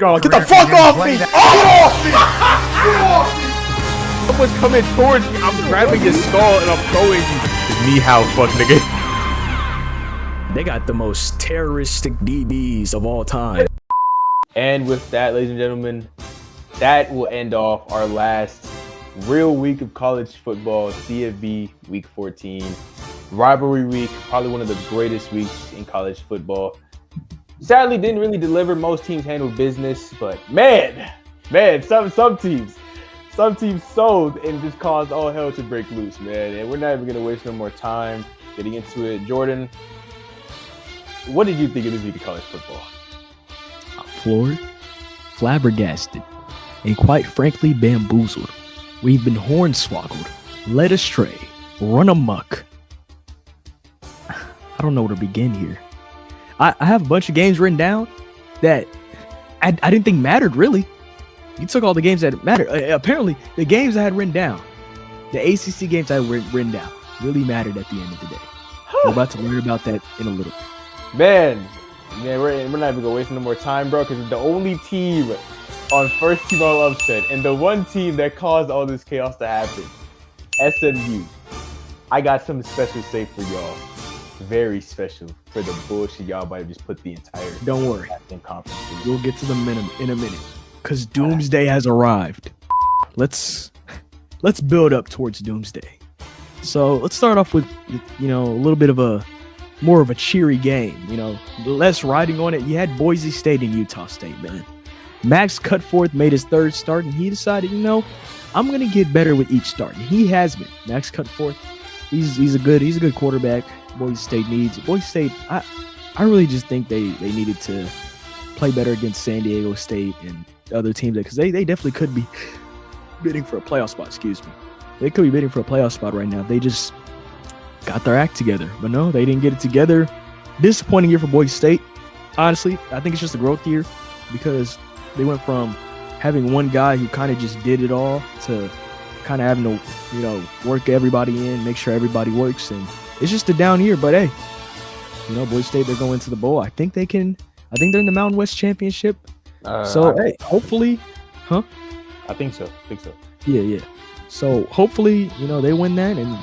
going on? Get the fuck off me! Get off me! Get off me! Someone's coming towards me. I'm grabbing his skull and I'm throwing you. Me how fuck nigga. They got the most terroristic DBs of all time. And with that, ladies and gentlemen, that will end off our last real week of college football, CFB week 14. Rivalry week, probably one of the greatest weeks in college football. Sadly, didn't really deliver. Most teams handled business, but man, some teams sold and just caused all hell to break loose, man. And we're not even gonna waste no more time getting into it. Jordan, what did you think of this week of college football? I'm floored, flabbergasted, and quite frankly bamboozled. We've been hornswoggled, led astray, run amok. I don't know where to begin here. I have a bunch of games written down that I didn't think mattered, really. You took all the games that mattered. Apparently, the games I had written down, the ACC games I had written down, really mattered at the end of the day. We're about to learn about that in a little bit. Man, we're not even gonna waste no more time, bro, because the only team on first team all upset and the one team that caused all this chaos to happen, SMU. I got something special to say for y'all. Very special for the bullshit y'all might have just put the entire Don't worry. Conference through. We'll get to the minimum in a minute, because doomsday has arrived. Let's build up towards doomsday. So let's start off with, a little bit of more of a cheery game. Less riding on it. You had Boise State and Utah State, man. Max Cutforth made his third start, and he decided, I'm gonna get better with each start. And he has been. Max Cutforth, he's a good quarterback. Boise State needs. Boise State, I really just think they needed to play better against San Diego State and other teams, because they definitely could be bidding for a playoff spot. Excuse me. They could be bidding for a playoff spot right now if they just got their act together. But no, they didn't get it together. Disappointing year for Boise State. Honestly, I think it's just a growth year, because they went from having one guy who kind of just did it all to kind of having to, work everybody in, make sure everybody works, and it's just a down year. But hey, Boise State, they're going to the bowl. I think they're in the Mountain West Championship. Hey, hopefully, huh? I think so. Yeah. So hopefully, they win that, and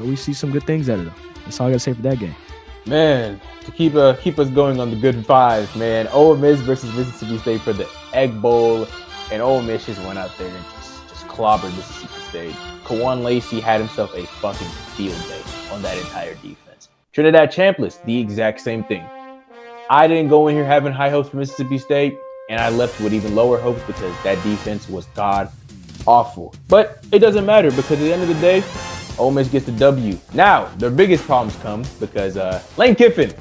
we see some good things out of them. That's all I gotta say for that game. Man, to keep us going on the good vibes, man. Ole Miss versus Mississippi State for the Egg Bowl, and Ole Miss just went out there and just clobbered Mississippi State. Kawan Lacey had himself a fucking field day on that entire defense. Trinidad Chambliss, the exact same thing. I didn't go in here having high hopes for Mississippi State, and I left with even lower hopes because that defense was god awful. But it doesn't matter, because at the end of the day, Ole Miss gets the W. Now, their biggest problems come because Lane Kiffin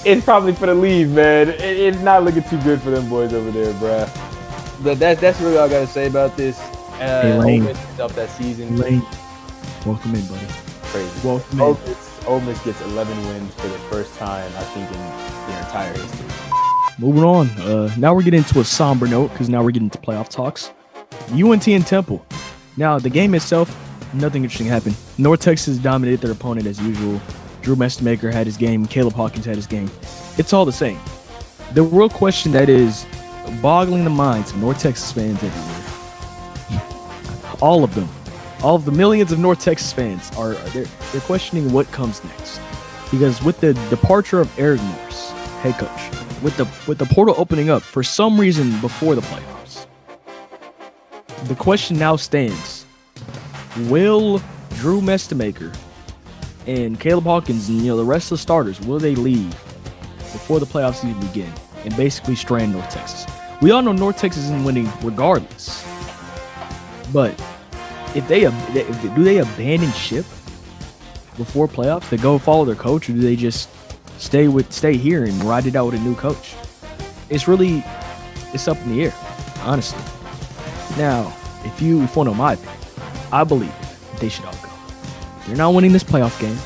is probably for the leave, man. It's not looking too good for them boys over there, bruh. But that's really all I got to say about this. Hey, Lane. Ole Miss ends up that season. Lane, welcome in, buddy. Crazy. Welcome Ole in. Miss gets 11 wins for the first time, I think, in their entire history. Moving on. Now we're getting into a somber note, because now we're getting into playoff talks. UNT and Temple. Now, the game itself, nothing interesting happened. North Texas dominated their opponent as usual. Drew Mestemaker had his game. Caleb Hawkins had his game. It's all the same. The real question that is boggling the minds of North Texas fans everywhere. All of them. All of the millions of North Texas fans they're questioning what comes next. Because with the departure of Eric Morris, head coach, with the portal opening up for some reason before the playoffs, the question now stands: will Drew Mestemaker and Caleb Hawkins and the rest of the starters, will they leave before the playoffs even begin and basically strand North Texas? We all know North Texas isn't winning regardless, but if do they abandon ship before playoffs to go follow their coach, or do they just stay here and ride it out with a new coach? It's up in the air, honestly. Now, if you want to know my opinion, I believe they should all go. They're not winning this playoff game.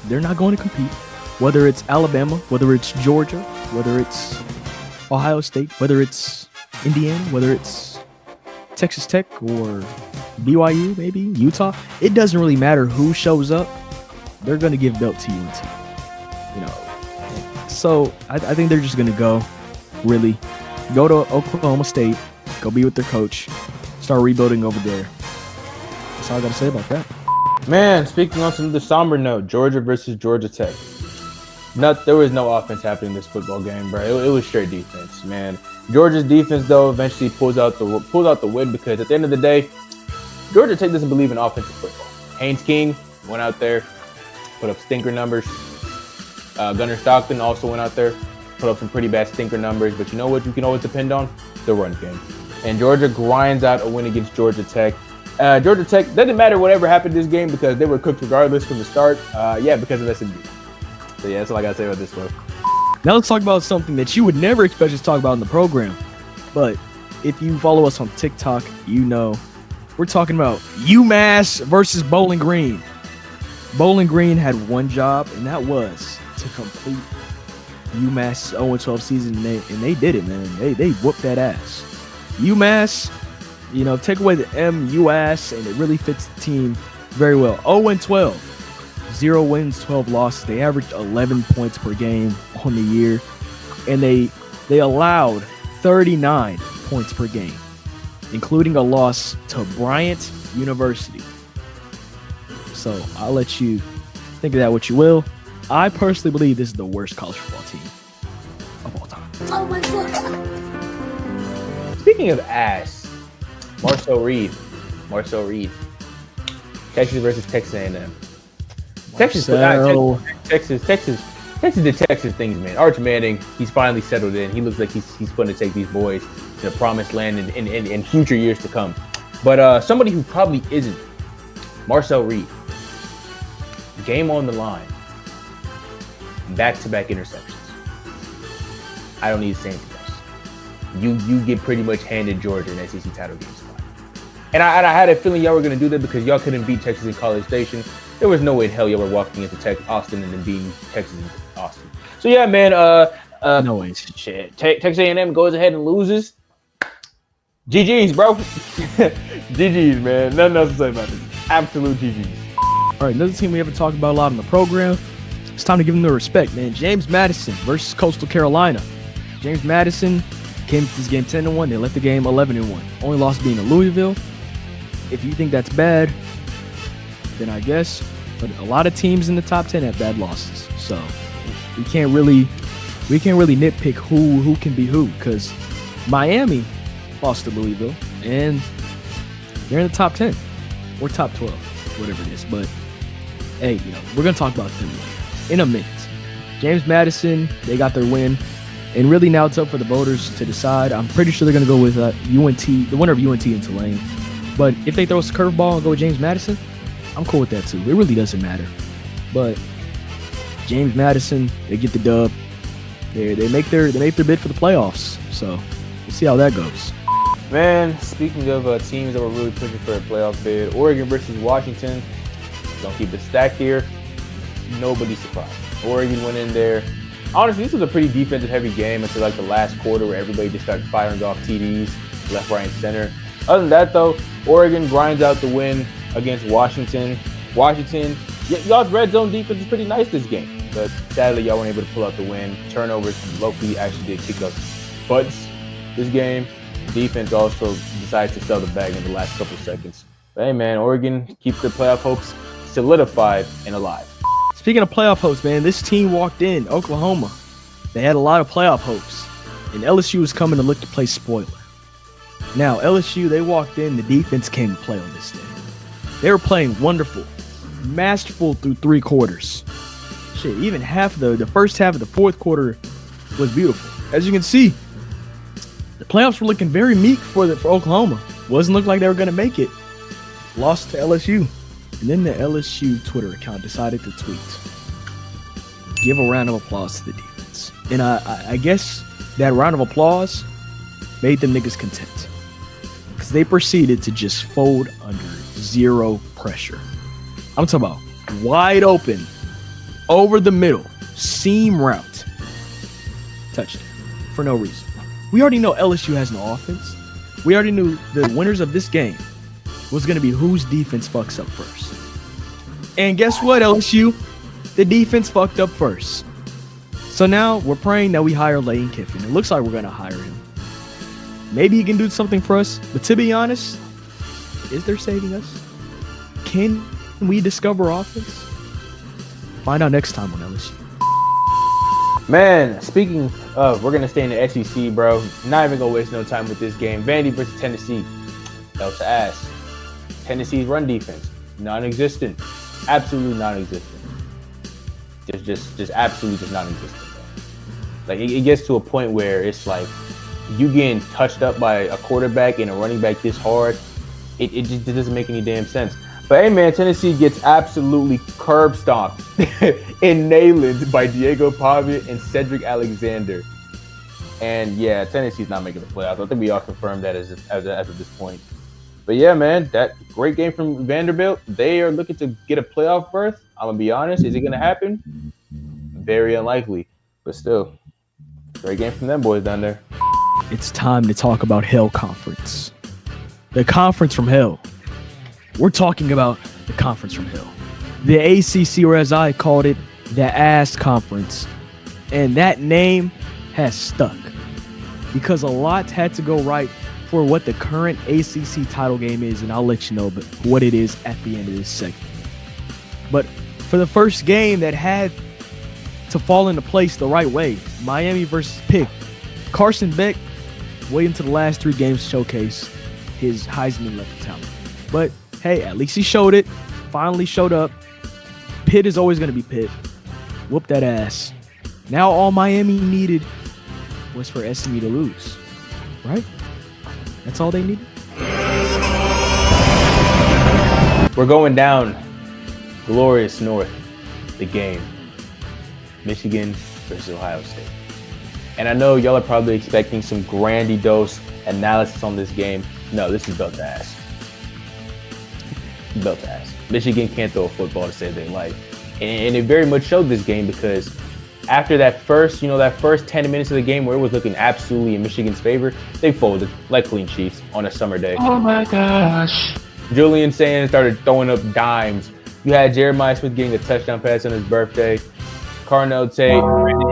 They're not going to compete. Whether it's Alabama, whether it's Georgia, whether it's Ohio State, whether it's Indiana, whether it's Texas Tech or BYU, maybe Utah, it doesn't really matter who shows up. They're going to give belt to UNT. So I think they're just going to go, really. Go to Oklahoma State. Go be with their coach. Start rebuilding over there. That's all I got to say about that. Man, speaking on the somber note, Georgia versus Georgia Tech. There was no offense happening in this football game, bro. It was straight defense, man. Georgia's defense, though, eventually pulls out the win because at the end of the day, Georgia Tech doesn't believe in offensive football. Haynes King went out there, put up stinker numbers. Gunnar Stockton also went out there, put up some pretty bad stinker numbers. But you know what you can always depend on? The run game. And Georgia grinds out a win against Georgia Tech. Georgia Tech, doesn't matter whatever happened this game because they were cooked regardless from the start. Because of SMU. So, yeah, that's all I got to say about this one. Now let's talk about something that you would never expect us to talk about in the program. But if you follow us on TikTok, you know we're talking about UMass versus Bowling Green. Bowling Green had one job, and that was to complete UMass 0-12 season, and they did it, man. They whooped that ass. UMass, take away the MUS, and it really fits the team very well. 0-12, 0 wins, 12 losses. They averaged 11 points per game on the year, and they allowed 39 points per game, including a loss to Bryant University. So I'll let you think of that what you will. I personally believe this is the worst college football team of all time. Oh my God. Speaking of ass, Marcel Reed. Texas versus Texas A&M. Texas did Texas things, man. Arch Manning, he's finally settled in. He looks like he's going to take these boys to the promised land in future years to come. But somebody who probably isn't, Marcel Reed. Game on the line. Back-to-back interceptions. I don't need to say anything else. You get pretty much handed Georgia an SEC title game spot. And I had a feeling y'all were going to do that because y'all couldn't beat Texas in College Station. There was no way in hell y'all were walking into Austin and then beating Texas in Austin. So yeah, man. No way. Shit. Texas A&M goes ahead and loses. GG's, bro. GG's, man. Nothing else to say about this. Absolute GG's. All right, another team we haven't talked about a lot in the program. It's time to give them their respect, man. James Madison versus Coastal Carolina. James Madison came to this game 10-1. They left the game 11-1. Only loss being to Louisville. If you think that's bad, then I guess. But a lot of teams in the top 10 have bad losses. So we can't really nitpick who can be who, because Miami lost to Louisville and they're in the top 10 or top 12, whatever it is. But hey, we're gonna talk about them in a minute. James Madison, they got their win, and really now it's up for the voters to decide. I'm pretty sure they're gonna go with UNT, the winner of UNT and Tulane. But if they throw us a curveball and go with James Madison, I'm cool with that too. It really doesn't matter. But James Madison, they get the dub. They make their bid for the playoffs. So we'll see how that goes. Man, speaking of teams that were really pushing for a playoff bid, Oregon versus Washington. Don't keep it stacked here. Nobody's surprised. Oregon went in there. Honestly, this was a pretty defensive-heavy game until like the last quarter where everybody just started firing off TDs, left, right, and center. Other than that, though, Oregon grinds out the win against Washington. Y'all's red zone defense is pretty nice this game, but sadly, y'all weren't able to pull out the win. Turnovers locally actually did kick us butts this game. Defense also decided to sell the bag in the last couple seconds. But hey, man, Oregon keeps their playoff hopes solidified and alive. Speaking of playoff hopes, man, this team walked in, Oklahoma. They had a lot of playoff hopes, and LSU was coming to look to play spoiler. Now, LSU, they walked in, the defense came to play on this day. They were playing wonderful, masterful through 3 quarters. Shit, even the first half of the 4th quarter was beautiful. As you can see, the playoffs were looking very meek for Oklahoma. Wasn't looking like they were going to make it. Lost to LSU. And then the LSU Twitter account decided to tweet, give a round of applause to the defense. And I guess that round of applause made them niggas content, because they proceeded to just fold under zero pressure. I'm talking about wide open, over the middle, seam route, touchdown for no reason. We already know LSU has no offense. We already knew the winners of this game was going to be whose defense fucks up first. And guess what, LSU? The defense fucked up first. So now we're praying that we hire Lane Kiffin. It looks like we're going to hire him. Maybe he can do something for us. But to be honest, is there saving us? Can we discover offense? Find out next time on LSU. Man, speaking of, we're going to stay in the SEC, bro. Not even going to waste no time with this game. Vandy versus Tennessee. Belts ass. Tennessee's run defense, non-existent. Absolutely non-existent. Just absolutely just non-existent. Like, it gets to a point where it's like, you getting touched up by a quarterback and a running back this hard, it just doesn't make any damn sense. But hey, man, Tennessee gets absolutely curb stomped in Nayland by Diego Pavia and Cedric Alexander. And yeah, Tennessee's not making the playoffs. I think we all confirmed that as of this point. But yeah, man, that great game from Vanderbilt. They are looking to get a playoff berth. I'm gonna be honest. Is it gonna happen? Very unlikely. But still, great game from them boys down there. It's time to talk about Hell Conference. The conference from hell. We're talking about the conference from hell. The ACC, or as I called it, the ass conference. And that name has stuck because a lot had to go right for what the current ACC title game is, and I'll let you know what it is at the end of this segment. But for the first game that had to fall into place the right way, Miami versus Pitt. Carson Beck waiting to the last 3 games to showcase his Heisman level talent. But hey, at least he showed it. Finally showed up. Pitt is always going to be Pitt. Whoop that ass. Now all Miami needed was for SMU to lose. Right? That's all they needed. We're going down glorious north, the game. Michigan versus Ohio State. And I know y'all are probably expecting some grandiose analysis on this game. No, this is belt ass. Belt ass. Michigan can't throw a football to save their life. And it very much showed this game because after that first 10 minutes of the game where it was looking absolutely in Michigan's favor, they folded like clean sheets on a summer day. Oh my gosh. Julian Sands started throwing up dimes. You had Jeremiah Smith getting a touchdown pass on his birthday. Carnell Tate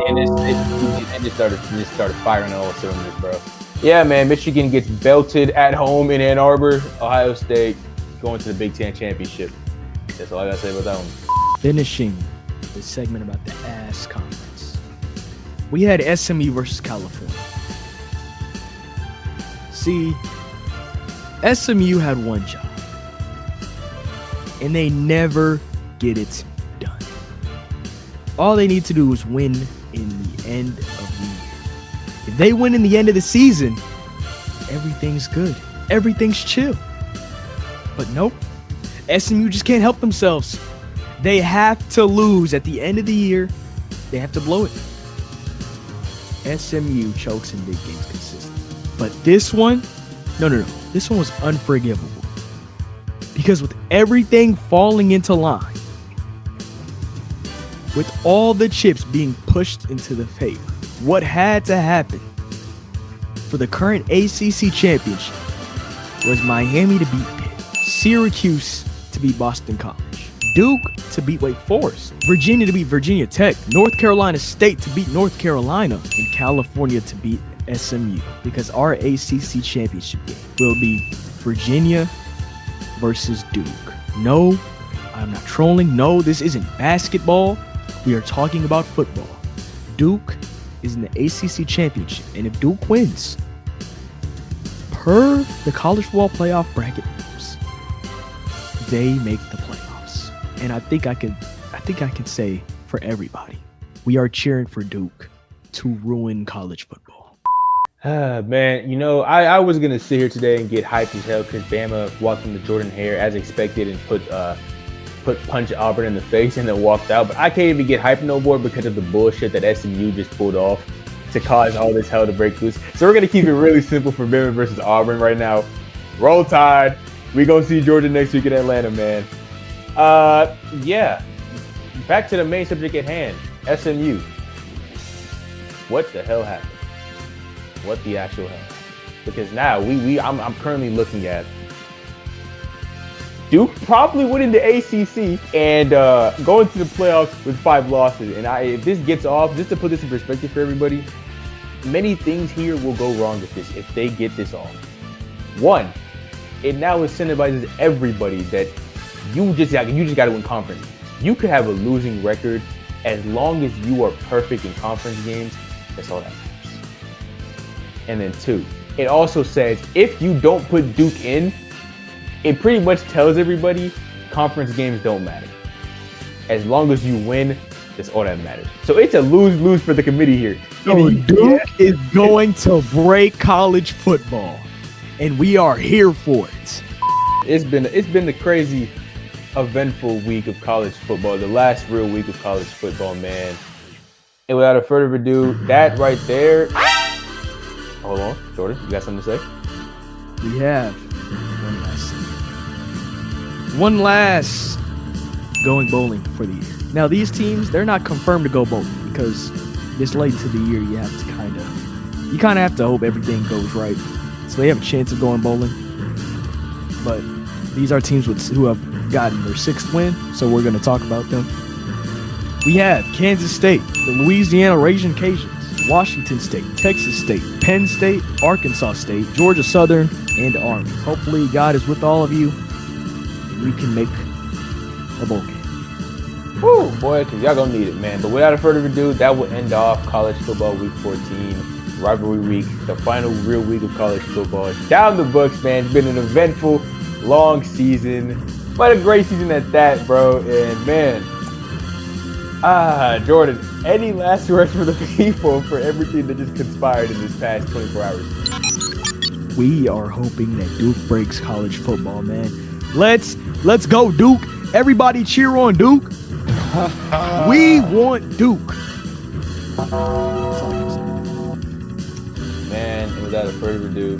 and just started firing on all cylinders, bro. Yeah, man, Michigan gets belted at home in Ann Arbor. Ohio State going to the Big Ten championship. That's all I gotta say about that one. Finishing the segment about the ass conference, we had SMU versus California. See, SMU had one job, and they never get it done. All they need to do is win in the end of the year. If they win in the end of the season, everything's good. Everything's chill. But nope, SMU just can't help themselves. They have to lose at the end of the year. They have to blow it. SMU chokes in big games consistently. But this one, no. This one was unforgivable. Because with everything falling into line, with all the chips being pushed into the favor, what had to happen for the current ACC championship was Miami to beat Pitt, Syracuse to beat Boston College, Duke to beat Wake Forest, Virginia to beat Virginia Tech, North Carolina State to beat North Carolina, and California to beat SMU. Because our ACC championship game will be Virginia versus Duke. No, I'm not trolling. No, this isn't basketball. We are talking about football. Duke is in the ACC championship, and if Duke wins, per the college football playoff bracket rules, they make the playoffs. And I think I could say for everybody, we are cheering for Duke to ruin college football. Man, I was gonna sit here today and get hyped as hell because Bama walked into Jordan Hare as expected and punch Auburn in the face and then walked out. But I can't even get hyped no more because of the bullshit that SMU just pulled off to cause all this hell to break loose. So we're gonna keep it really simple for Bama versus Auburn right now. Roll Tide. We gonna see Georgia next week in Atlanta, man. Yeah. Back to the main subject at hand. SMU. What the hell happened? What the actual hell? Because now I'm currently looking at Duke probably winning the ACC and going to the playoffs with 5 losses. And if this gets off, just to put this in perspective for everybody, many things here will go wrong with this if they get this off. One, it now incentivizes everybody that you just got to win conference games. You could have a losing record as long as you are perfect in conference games. That's all that matters. And then two, it also says if you don't put Duke in, it pretty much tells everybody conference games don't matter. As long as you win, that's all that matters. So it's a lose-lose for the committee here. So Duke is going to break college football, and we are here for it. It's been the crazy, eventful week of college football, the last real week of college football, man. And without further ado, that right there. Hold on, Jordan, you got something to say? We have one last going bowling for the year. Now, these teams, they're not confirmed to go bowling because this late into the year, you kind of have to hope everything goes right. So they have a chance of going bowling. But these are teams who have gotten their 6th win, so we're going to talk about them. We have Kansas State, the Louisiana Raging Cajuns, Washington State, Texas State, Penn State, Arkansas State, Georgia Southern, and Army. Hopefully, God is with all of you, and you can make a bowl game. Woo, boy, because y'all gonna need it, man. But without further ado, that will end off college football week 14, rivalry week, the final real week of college football. Down the books, man. It's been an eventful, long season, but a great season at that, bro. And man, Jordan, any last words for the people for everything that just conspired in this past 24 hours? We are hoping that Duke breaks college football, man. Let's go, Duke. Everybody cheer on Duke. We want Duke. Man, and without further ado,